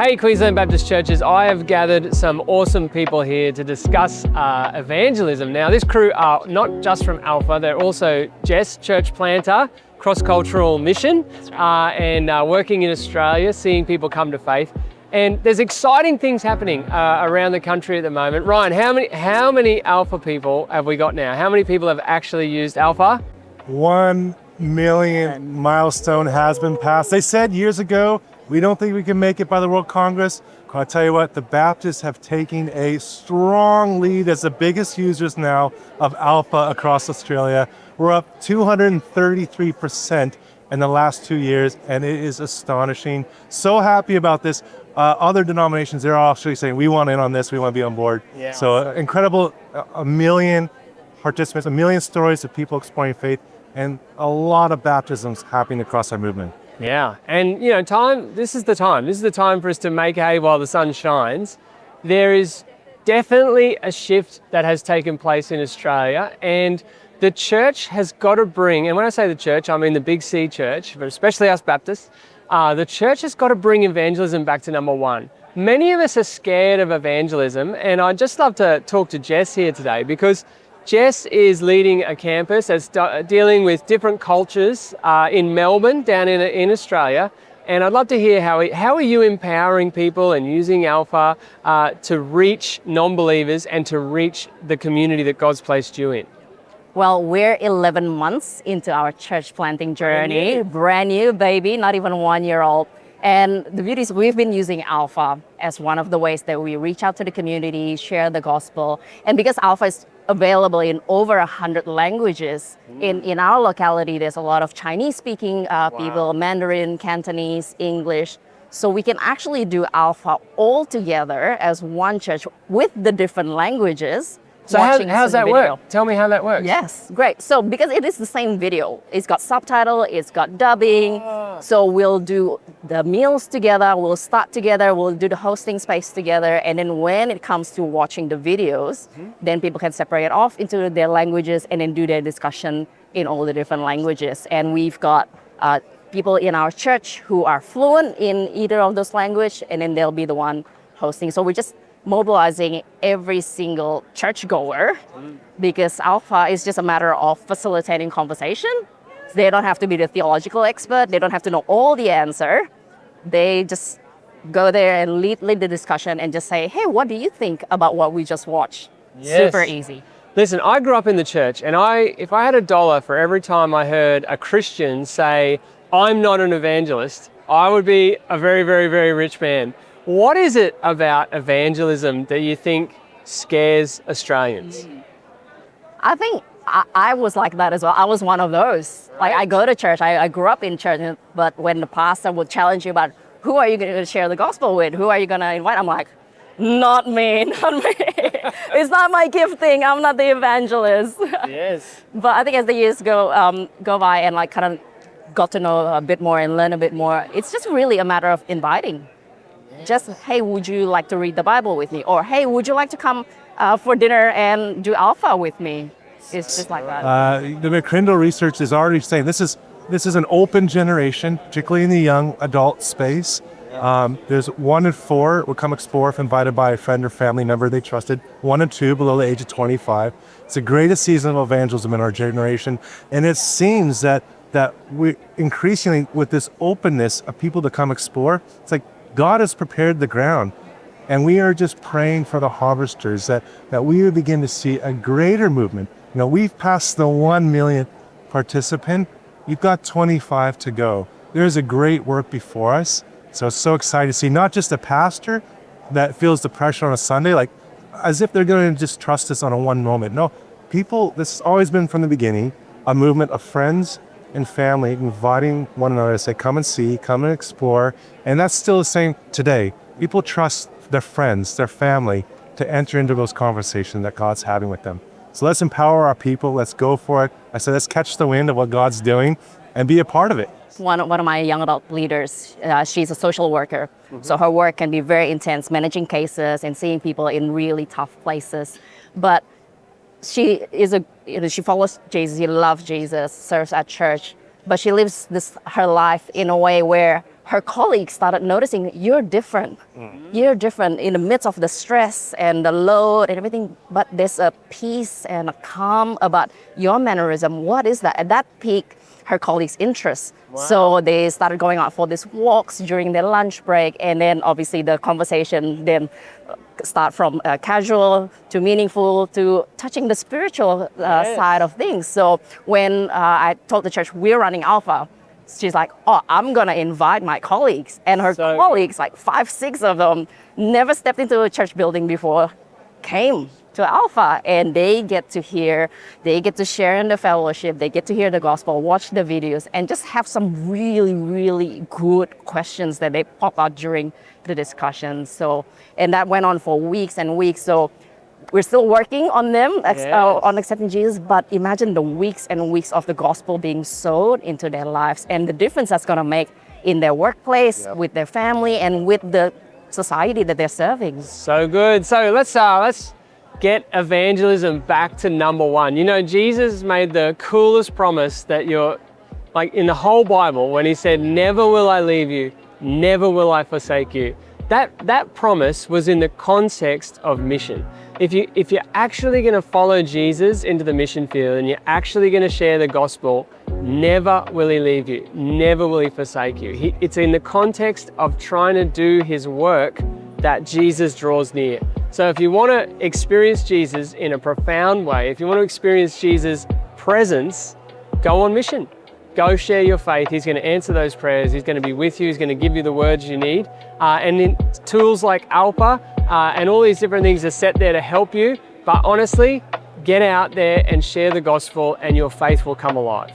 Hey Queensland Baptist Churches, I have gathered some awesome people here to discuss evangelism. Now this crew are not just from Alpha, they're also Jess, church planter, cross-cultural mission, and working in Australia, seeing people come to faith. And there's exciting things happening around the country at the moment. Ryan, how many Alpha people have we got now? How many people have actually used Alpha? 1 million milestone has been passed. They said years ago, we don't think we can make it by the World Congress. I'll tell you what, the Baptists have taken a strong lead as the biggest users now of Alpha across Australia. We're up 233% in the last 2 years, and it is astonishing. So happy about this. Other denominations, they're all actually saying, we want in on this, we want to be on board. Yeah. So incredible, 1 million participants, 1 million stories of people exploring faith, and a lot of baptisms happening across our movement. Yeah, and you know, this is the time for us to make hay while the sun shines. There is definitely a shift that has taken place in Australia, and the church has got to bring, and when I say the church, I mean the Big C church, but especially us Baptists, the church has got to bring evangelism back to number one. Many of us are scared of evangelism, and I'd just love to talk to Jess here today, because Jess is leading a campus that's dealing with different cultures in Melbourne, down in Australia. And I'd love to hear how are you empowering people and using Alpha to reach non-believers and to reach the community that God's placed you in? Well, we're 11 months into our church planting journey. Brand new baby, not even 1 year old. And the beauty is we've been using Alpha as one of the ways that we reach out to the community, share the gospel. And because Alpha is available in over 100 languages, in our locality, there's a lot of Chinese-speaking people, Mandarin, Cantonese, English. So we can actually do Alpha all together as one church with the different languages. So how's that work? Tell me how that works. Yes, great. So because it is the same video, it's got subtitle, it's got dubbing. So we'll do the meals together, we'll start together, we'll do the hosting space together. And then when it comes to watching the videos, then people can separate off into their languages and then do their discussion in all the different languages. And we've got people in our church who are fluent in either of those languages, and then they'll be the one hosting. So we're just mobilizing every single churchgoer, because Alpha is just a matter of facilitating conversation. They don't have to be the theological expert. They don't have to know all the answer. They just go there and lead the discussion and just say, hey, what do you think about what we just watched? Yes. Super easy. Listen, I grew up in the church, and if I had $1 for every time I heard a Christian say, I'm not an evangelist, I would be a very, very, very rich man. What is it about evangelism that you think scares Australians? I think I was like that as well. I was one of those. Like, I go to church, I grew up in church, but when the pastor would challenge you about who are you going to share the gospel with, who are you going to invite, I'm like, not me. It's not my gifting. I'm not the evangelist. Yes. But I think as the years go by and like kind of got to know a bit more and learn a bit more, it's just really a matter of inviting. Just, hey, would you like to read the Bible with me? Or, hey, would you like to come for dinner and do Alpha with me? It's just like that. The McCrindle research is already saying this is an open generation, particularly in the young adult space. There's 1 in 4 will come explore if invited by a friend or family member they trusted. 1 in 2 below the age of 25. It's the greatest season of evangelism in our generation. And it seems that we increasingly, with this openness of people to come explore, it's like God has prepared the ground, and we are just praying for the harvesters that we would begin to see a greater movement. You know, we've passed the 1 millionth participant. You've got 25 to go. There's a great work before us. So it's so exciting to see not just a pastor that feels the pressure on a Sunday, like as if they're going to just trust us on a one moment. No, people, this has always been from the beginning, a movement of friends and family inviting one another to say, come and see, come and explore. And that's still the same today. People trust their friends, their family, to enter into those conversations that God's having with them. So let's empower our people. Let's go for it. I said, let's catch the wind of what God's doing and be a part of it. One of my young adult leaders, she's a social worker. So her work can be very intense, managing cases and seeing people in really tough places. But she follows Jesus, she loves Jesus, serves at church, but she lives her life in a way where her colleagues started noticing, you're different. You're different in the midst of the stress and the load and everything, but there's a peace and a calm about your mannerism. What is that? And that piqued her colleagues' interest. So they started going out for these walks during their lunch break, and then obviously the conversation then start from casual to meaningful to touching the spiritual side of things. So when I told the church we're running Alpha, she's like, oh, I'm gonna invite my colleagues. And her colleagues, like 5, 6 of them, never stepped into a church building before, came to Alpha, and they get to hear, they get to share in the fellowship, they get to hear the gospel, watch the videos, and just have some really, really good questions that they pop out during the discussion. So, and that went on for weeks and weeks. So we're still working on them, on accepting Jesus, but imagine the weeks and weeks of the gospel being sowed into their lives and the difference that's gonna make in their workplace, with their family, and with the society that they're serving. So good. So let's get evangelism back to number one. You know, Jesus made the coolest promise that you're, like in the whole Bible, when he said, never will I leave you, never will I forsake you. That promise was in the context of mission. If you're actually going to follow Jesus into the mission field and you're actually going to share the gospel, never will he leave you, never will he forsake you. It's in the context of trying to do his work that Jesus draws near. So if you want to experience Jesus in a profound way, if you want to experience Jesus' presence, go on mission. Go share your faith. He's going to answer those prayers. He's going to be with you. He's going to give you the words you need. And then tools like Alpha and all these different things are set there to help you. But honestly, get out there and share the gospel and your faith will come alive.